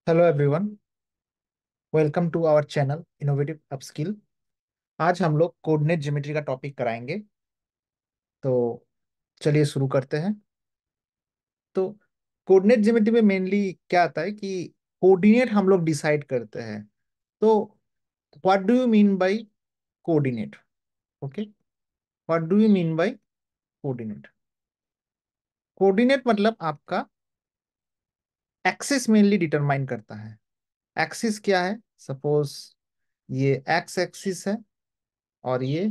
Hello everyone, welcome to our channel innovative upskill. आज हम लोग कोऑर्डिनेट ज्योमेट्री का टॉपिक कराएंगे। तो चलिए शुरू करते हैं। तो कोऑर्डिनेट ज्योमेट्री में मेनली क्या आता है कि कोऑर्डिनेट हम लोग डिसाइड करते हैं। तो what do you mean by coordinate? Okay, what do you mean by coordinate? Coordinate मतलब आपका एक्सिस मेनली डिटरमाइन करता है। एक्सिस क्या है? सपोज ये एक्स एक्सिस है और ये,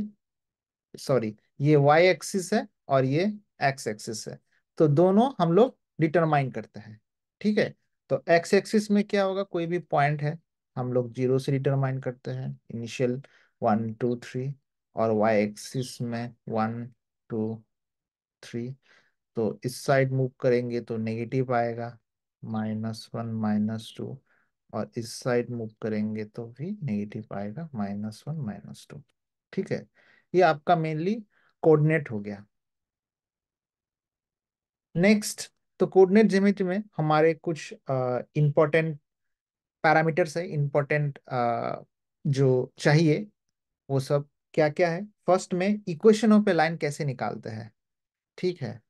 सॉरी, ये वाई एक्सिस है और ये एक्स एक्सिस है। तो दोनों हम लोग डिटरमाइन करते हैं। ठीक है। तो एक्स एक्सिस में क्या होगा? कोई भी पॉइंट है, हम लोग जीरो से डिटरमाइन करते हैं, इनिशियल 1 2 3। और वाई एक्सिस में 1 2 3। तो इस साइड मूव करेंगे तो नेगेटिव आएगा, -1 -2। और इस साइड मूव करेंगे तो भी नेगेटिव आएगा, -1 -2। ठीक है। ये आपका मेनली कोऑर्डिनेट हो गया। नेक्स्ट, तो कोऑर्डिनेट ज्योमेट्री में हमारे कुछ इंपॉर्टेंट पैरामीटर्स है, इंपॉर्टेंट जो चाहिए वो सब क्या क्या है। फर्स्ट में इक्वेशन ऑफ ए लाइन कैसे निकालते हैं। ठीक है।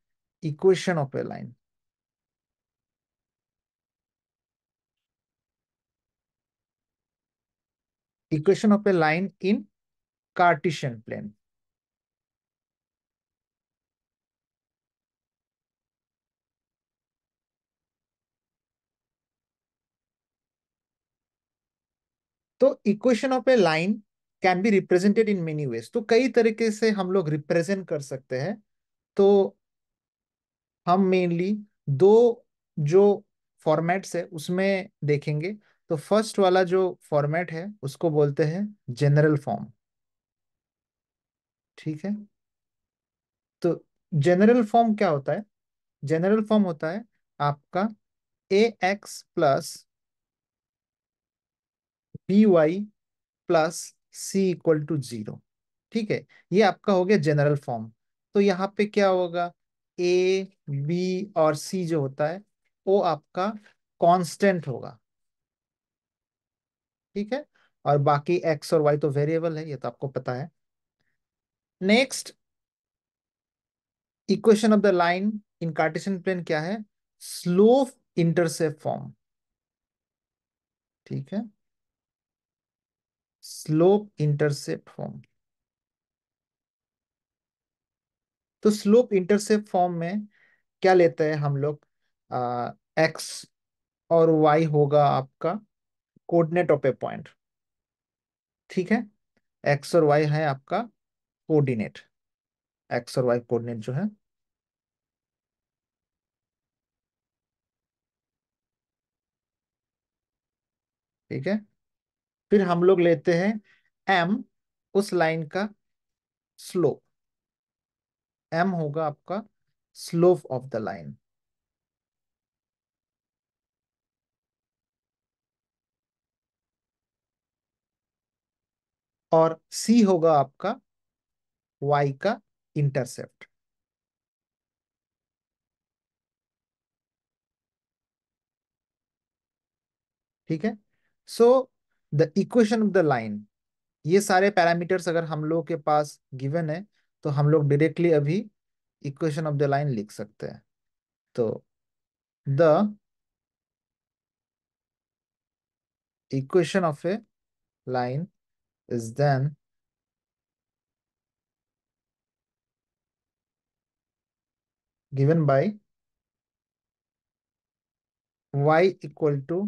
Equation of a line, equation of a line in Cartesian plane. तो equation of a line can be represented in many ways. तो कई तरीके से हम लोग रिप्रेजेंट कर सकते हैं। तो हम मेनली दो जो फॉर्मेट्स है उसमें देखेंगे। तो फर्स्ट वाला जो फॉर्मेट है उसको बोलते हैं जनरल फॉर्म। ठीक है। तो जनरल फॉर्म क्या होता है? जनरल फॉर्म होता है आपका a x plus b y plus c equal to 0। ठीक है। ये आपका हो गया जनरल फॉर्म। तो यहाँ पे क्या होगा? ए बी और सी जो होता है वो आपका कांस्टेंट होगा। ठीक है। और बाकी एक्स और वाई तो वेरिएबल है, ये तो आपको पता है। Next, equation of the line in Cartesian plane क्या है? Slope intercept form. ठीक है। Slope intercept form. तो स्लोप इंटरसेप्ट फॉर्म में क्या लेते हैं हम लोग? एक्स और वाई होगा आपका कोऑर्डिनेट ऑफ ए पॉइंट। ठीक है। एक्स और वाई है आपका कोऑर्डिनेट, एक्स और वाई कोऑर्डिनेट जो है। ठीक है। फिर हम लोग लेते हैं एम, उस लाइन का स्लोप। एम होगा आपका स्लोप ऑफ द लाइन। और सी होगा आपका वाई का इंटरसेप्ट। ठीक है। So the equation of the line, ये सारे पैरामीटर्स अगर हम लोग के पास गिवन है तो हम लोग डायरेक्टली अभी इक्वेशन ऑफ द लाइन लिख सकते हैं। तो the equation of a line is then given by y equal to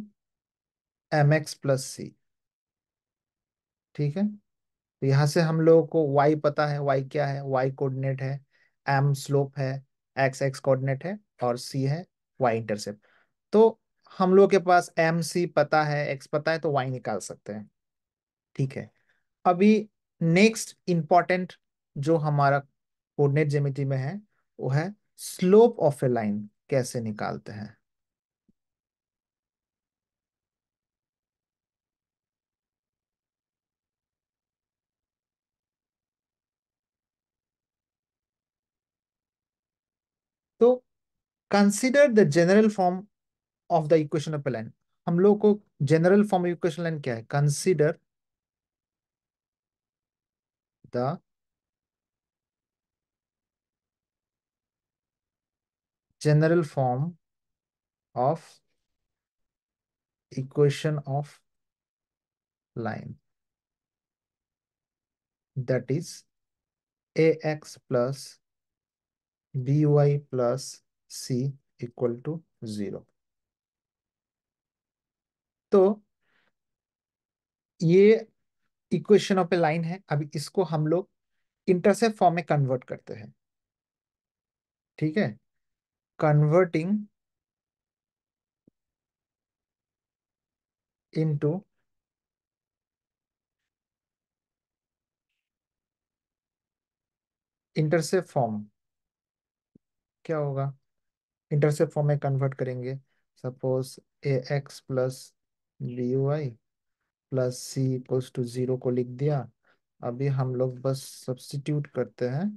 m x plus c. ठीक है। तो यहाँ से हम लोगों को y पता है। y क्या है? y कोऑर्डिनेट है, m स्लोप है, x x कोऑर्डिनेट है और c है y इंटरसेप्ट। तो हम लोग के पास एम सी पता है, x पता है, तो y निकाल सकते हैं। ठीक है। अभी नेक्स्ट इंपॉर्टेंट जो हमारा कोऑर्डिनेट ज्योमेट्री में है वो है स्लोप ऑफ ए लाइन कैसे निकालते हैं। तो consider the general form of the equation of a line. हम लोग को जनरल फॉर्म इक्वेशन लाइन क्या है? Consider the general form of equation of line, that is ax plus by plus c equal to 0। तो ये equation of a line है। अभी इसको हम लोग इंटरसेप्ट फॉर्म में कन्वर्ट करते हैं। ठीक है, कन्वर्टिंग इनटू इंटरसेप्ट फॉर्म क्या होगा? इंटरसेप्ट फॉर्म में कन्वर्ट करेंगे। Suppose a x plus b y plus c equals to 0 को लिख दिया। अभी हम लोग बस सब्स्टिट्यूट करते हैं।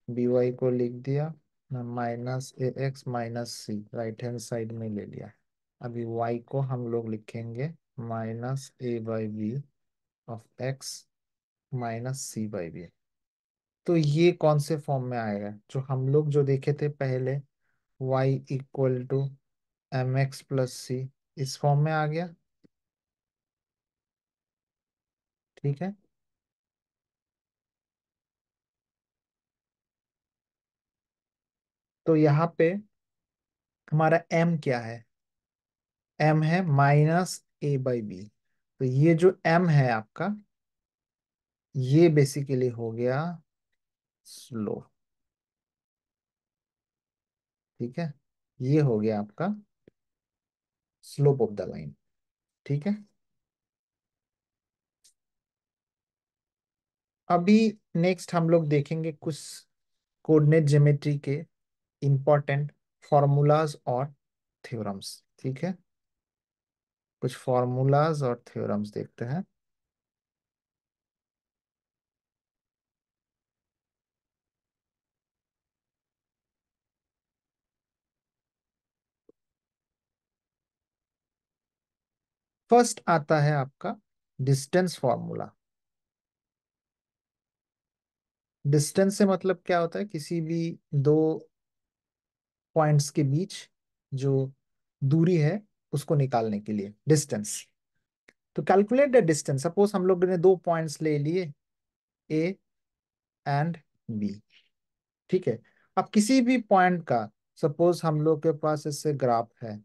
बी वाई को लिख दिया, minus a x minus c right hand side में ले लिया। अभी वाई को हम लोग लिखेंगे minus a by b of x minus c by b. तो ये कौन से फॉर्म में आएगा? जो हम लोग जो देखे थे पहले, y equal to m x plus c, इस फॉर्म में आ गया। ठीक है, तो यहाँ पे हमारा m क्या है? m है माइनस ए बाई बी। तो ये जो m है आपका, ये बेसिकली हो गया स्लो। ठीक है, ये हो गया आपका स्लोप ऑफ द लाइन। ठीक है, अभी नेक्स्ट हम लोग देखेंगे कुछ कोऑर्डिनेट ज्योमेट्री के इंपॉर्टेंट फॉर्मूलाज और थ्योरम्स। ठीक है, कुछ फॉर्मूलाज और थ्योरम्स देखते हैं। फर्स्ट आता है आपका डिस्टेंस फॉर्मूला। डिस्टेंस से मतलब क्या होता है? किसी भी दो पॉइंट्स के बीच जो दूरी है उसको निकालने के लिए डिस्टेंस। तो कैलकुलेट द डिस्टेंस। सपोज हम लोग ने दो पॉइंट्स ले लिए, ए एंड बी। ठीक है, अब किसी भी पॉइंट का, सपोज हम लोग के पास इससे ग्राफ है,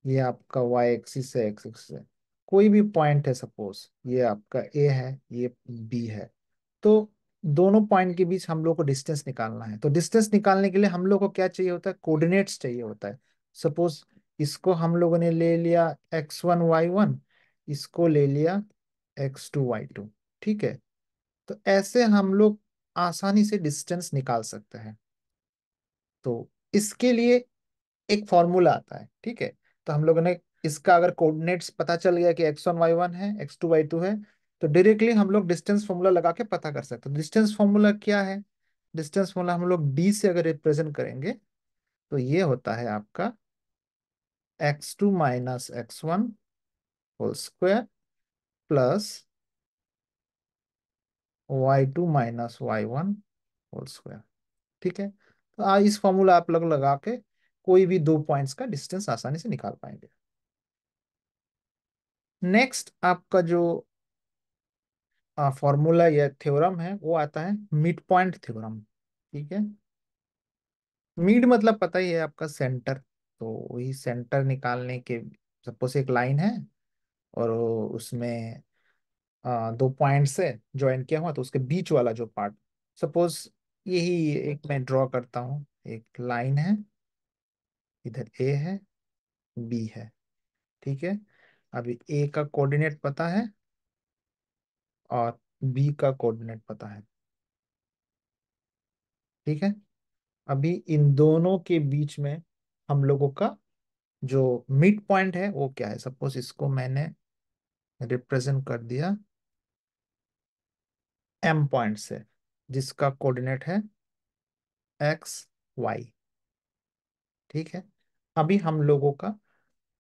ये आपका वाई एक्सिस है, एक्स एक्सिस है, कोई भी पॉइंट है, सपोज ये आपका ए है, ये बी है। तो दोनों पॉइंट के बीच हम लोग को डिस्टेंस निकालना है। तो डिस्टेंस निकालने के लिए हम लोग को क्या चाहिए होता है? कोऑर्डिनेट्स चाहिए होता है। सपोज इसको हम लोगों ने ले लिया x1 y1, इसको ले लिया x2 y2। ठीक है, तो ऐसे हम लोग आसानी से डिस्टेंस निकाल सकते हैं। तो इसके लिए एक फॉर्मूला आता है। ठीक है, तो हम लोगों ने इसका अगर कोऑर्डिनेट्स पता चल गया कि x1 y1 है, x2 y2 है, तो डायरेक्टली हम लोग डिस्टेंस फॉर्मूला लगा के पता कर सकते हैं। डिस्टेंस फॉर्मूला क्या है? डिस्टेंस फॉर्मूला हम लोग d से अगर रिप्रेजेंट करेंगे तो ये होता है आपका x2 minus x1 whole square plus y2 minus y1 whole square. ठीक है, तो इस फॉर्मूला आप लोग लगा के कोई भी दो पॉइंट्स का डिस्टेंस आसानी से निकाल पाएंगे। नेक्स्ट आपका जो फॉर्मूला या थ्योरम है वो आता है मिड पॉइंट थ्योरम। ठीक है, मिड मतलब पता ही है आपका सेंटर। तो वही सेंटर निकालने के, सपोज एक लाइन है और उसमें दो पॉइंट से ज्वाइन किया हुआ, तो उसके बीच वाला जो पार्ट, सपोज यही एक मैं ड्रॉ करता हूँ। एक लाइन है, इधर ए है, बी है। ठीक है, अभी ए का कोऑर्डिनेट पता है और बी का कोऑर्डिनेट पता है। ठीक है, अभी इन दोनों के बीच में हम लोगों का जो मिड पॉइंट है वो क्या है? सपोज इसको मैंने रिप्रेजेंट कर दिया एम पॉइंट से, जिसका कोऑर्डिनेट है एक्स वाई। ठीक है, अभी हम लोगों का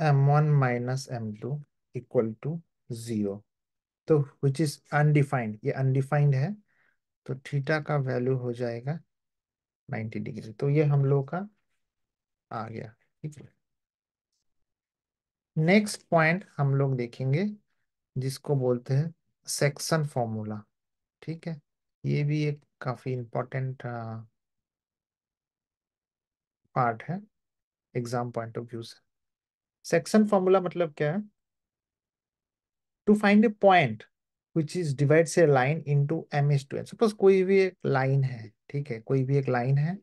m1 - m2 इक्वल टू 0। तो विच इज अनडिफाइंड, ये अनडिफाइंड है, तो थीटा का वैल्यू हो जाएगा 90 डिग्री। तो ये हम लोग का आ गया। ठीक है, नेक्स्ट पॉइंट हम लोग देखेंगे जिसको बोलते हैं सेक्शन फॉर्मूला। ठीक है, ये भी एक काफी इंपॉर्टेंट पार्ट है एग्जाम पॉइंट ऑफ व्यू से। सेक्शन फॉर्मूला मतलब क्या है? To find a point which is divides a line into m is to n। Suppose कोई भी एक लाइन है, ठीक है, कोई भी एक लाइन है,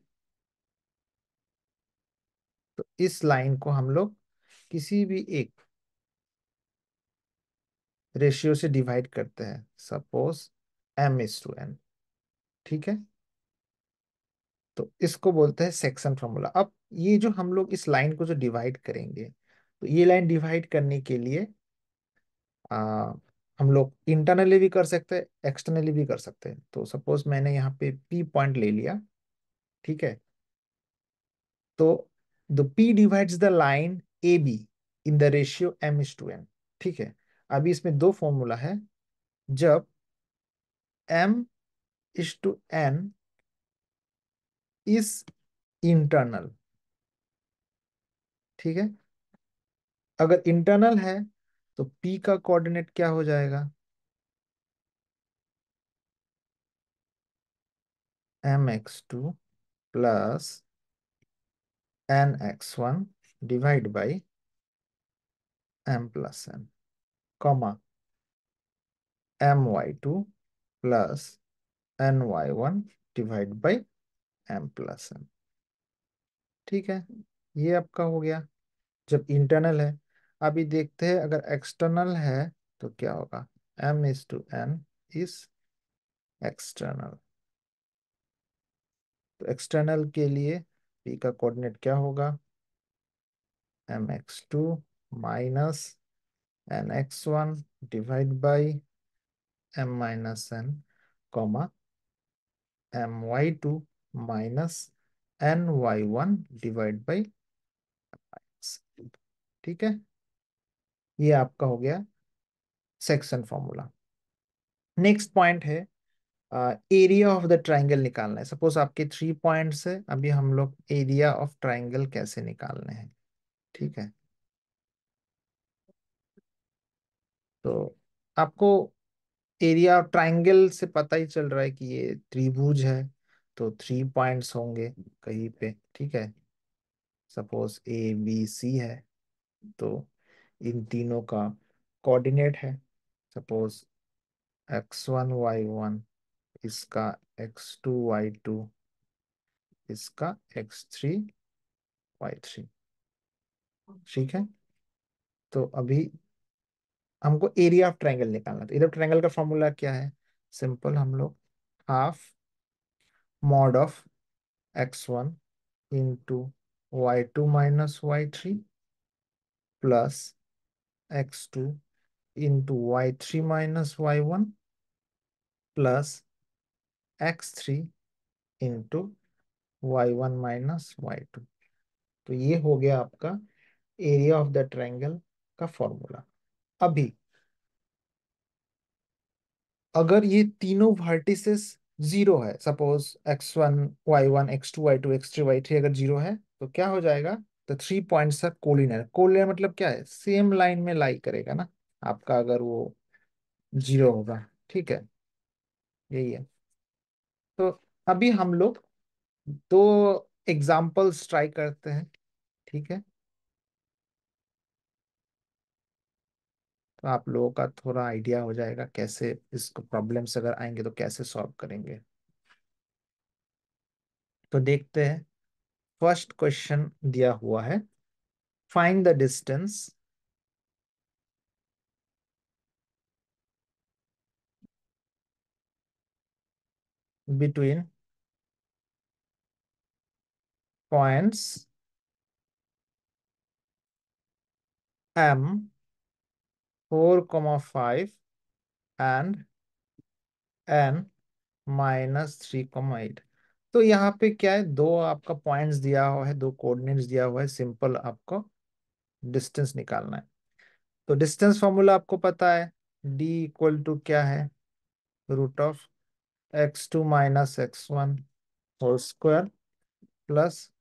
तो इस लाइन को हम लोग किसी भी एक रेशियो से डिवाइड करते हैं, suppose m is to n। ठीक है, तो इसको बोलते हैं सेक्शन फॉर्मूला। अब ये जो हम लोग इस लाइन को जो डिवाइड करेंगे, तो ये लाइन डिवाइड करने के लिए आ, हम लोग इंटरनली भी कर सकते हैं, एक्सटर्नली भी कर सकते हैं। तो सपोज मैंने यहाँ पे P पॉइंट ले लिया, ठीक है, तो the P divides the line A be in the ratio m is to n। ठीक है, अभी इसमें दो फॉर्मूला है। जब m is to n is internal, ठीक है, अगर इंटरनल है तो P का कोऑर्डिनेट क्या हो जाएगा? mx2 plus nx1 divide by m+n, comma my2 plus ny1 divide by m+n। ठीक है, ये आपका हो गया जब इंटरनल है। अभी देखते हैं अगर एक्सटर्नल है तो क्या होगा। m is to n is external, तो एक्सटर्नल के लिए p का कोऑर्डिनेट क्या होगा? mx2 minus nx1 divide by m-n, comma my2 minus ny1 divide by. ठीक है, ये आपका हो गया सेक्शन फॉर्मूला। नेक्स्ट पॉइंट है एरिया ऑफ द ट्राइंगल निकालना है। सपोज आपके 3 पॉइंट्स है, अभी हम लोग एरिया ऑफ ट्राइंगल कैसे निकालने हैं। ठीक है, तो आपको एरिया ऑफ ट्राइंगल से पता ही चल रहा है कि ये त्रिभुज है, तो 3 पॉइंट्स होंगे कहीं पे। ठीक है, सपोज ABC है, तो इन तीनों का कोऑर्डिनेट है, सपोज x1 y1, इसका x2 y2, इसका x3 y3। ठीक है, तो अभी हमको एरिया ऑफ ट्रायंगल निकालना। तो एरिया ऑफ ट्रायंगल का फॉर्मूला क्या है? सिंपल, हम लोग half mod of x1 into y2 - y3 plus x2 into y3 - y1 plus x3 into y1 - y2। तो ये हो गया आपका एरिया ऑफ द ट्रायंगल का फॉर्मूला। अभी अगर ये तीनों वर्टिसेस जीरो है, suppose x1 y1 x2 y2 x3 y3 अगर जीरो है, तो क्या हो जाएगा? तो 3 पॉइंट्स आर कोलिनियर। कोलिनियर मतलब क्या है? सेम लाइन में लाई करेगा ना आपका, अगर वो जीरो होगा। ठीक है, यही है। तो अभी हम लोग दो एग्जाम्पल्स ट्राई करते हैं। ठीक है, तो आप लोगों का थोड़ा आइडिया हो जाएगा कैसे इसको प्रॉब्लम्स अगर आएंगे तो कैसे सॉल्व करेंगे। तो देखते हैं, फर्स्ट क्वेश्चन दिया हुआ है, find the distance between points m 4, 5 and n -3, 8। तो यहाँ पे क्या है, दो आपका पॉइंट्स दिया हुआ है, दो कोऑर्डिनेट्स दिया हुआ है, सिंपल आपको डिस्टेंस निकालना है। तो डिस्टेंस फॉर्मूला आपको पता है, डी इक्वल टू क्या है, root of x2 - x1 whole square plus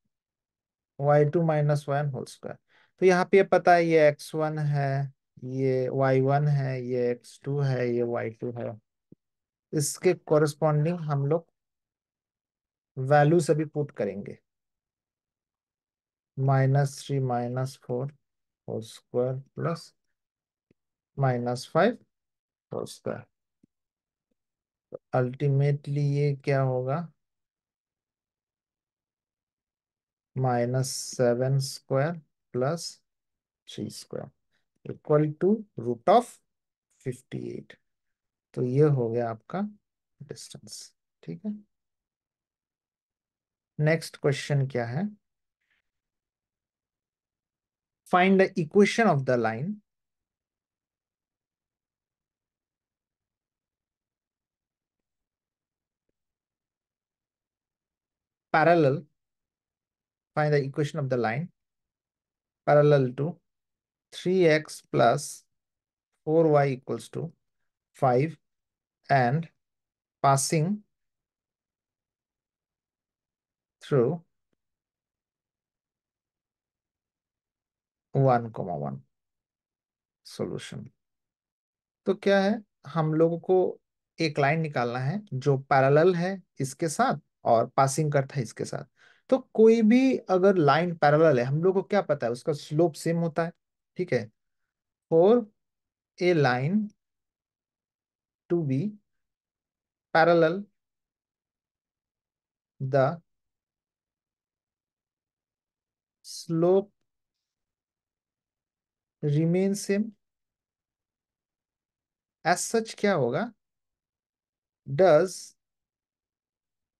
y2 - 1 whole square. तो यहाँ पे ये पता है, ये x1 है, ये y1 है, ये x2 है, ये y2 है। इसके कॉरेस्पॉन्डिंग हम लोग वैल्यू सभी पुट करेंगे, -3 - 4 whole square plus -5 whole square. Ultimately ये क्या होगा, -7 square plus 3 square equal to root of 58। तो ये हो गया आपका डिस्टेंस। ठीक है, नेक्स्ट क्वेश्चन क्या है, find the equation of the line parallel, find the equation of the line parallel to 3x plus 4y equals to 5 and passing through 1, 1 solution. तो क्या है, हम लोगों को एक लाइन निकालना है जो पैरेलल है इसके साथ और पासिंग करता है इसके साथ। तो कोई भी अगर लाइन पैरेलल है, हम लोग को क्या पता है, उसका स्लोप सेम होता है। ठीक है, for a line to be parallel the slope remain same, as such क्या होगा, does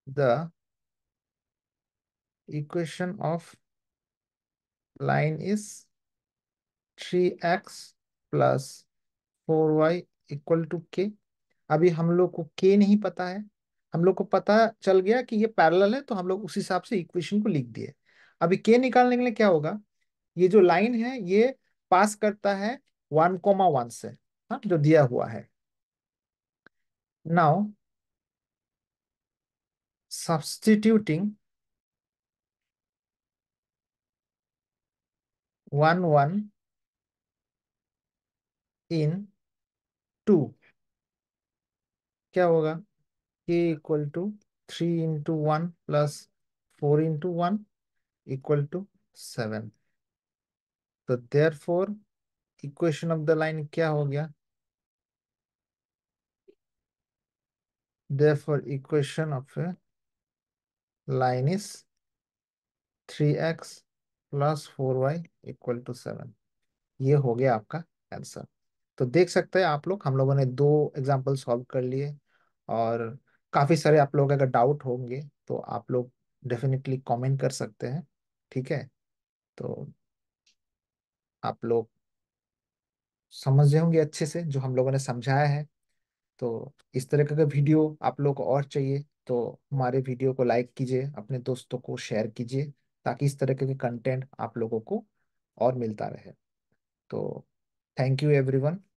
the equation of line is 3x + 4y = k। अभी हम लोग को k नहीं पता है, हम लोग को पता चल गया कि ये पैरेलल है, तो हम लोग उस हिसाब से इक्वेशन को लिख दिए। अभी k निकालने के लिए क्या होगा, ये जो लाइन है ये पास करता है 1, 1 से, हाँ, जो दिया हुआ है। नाउ सब्स्टिट्यूटिंग 1, 1 इन 2, क्या होगा, k = 3 × 1 + 4 × 1 = 7। तो therefore equation of the line क्या हो गया, therefore equation of a line is 3x + 4y = 7। ये हो गया आपका आंसर। तो देख सकते हैं आप लोग, हम लोगों ने दो एग्जाम्पल सॉल्व कर लिए, और काफी सारे आप लोग अगर डाउट होंगे तो आप लोग डेफिनेटली कमेंट कर सकते हैं। ठीक है, तो आप लोग समझ रहे होंगे अच्छे से जो हम लोगों ने समझाया है। तो इस तरह का वीडियो आप लोग को और चाहिए तो हमारे वीडियो को लाइक कीजिए, अपने दोस्तों को शेयर कीजिए, ताकि इस तरह के कंटेंट आप लोगों को और मिलता रहे। तो थैंक यू एवरीवन।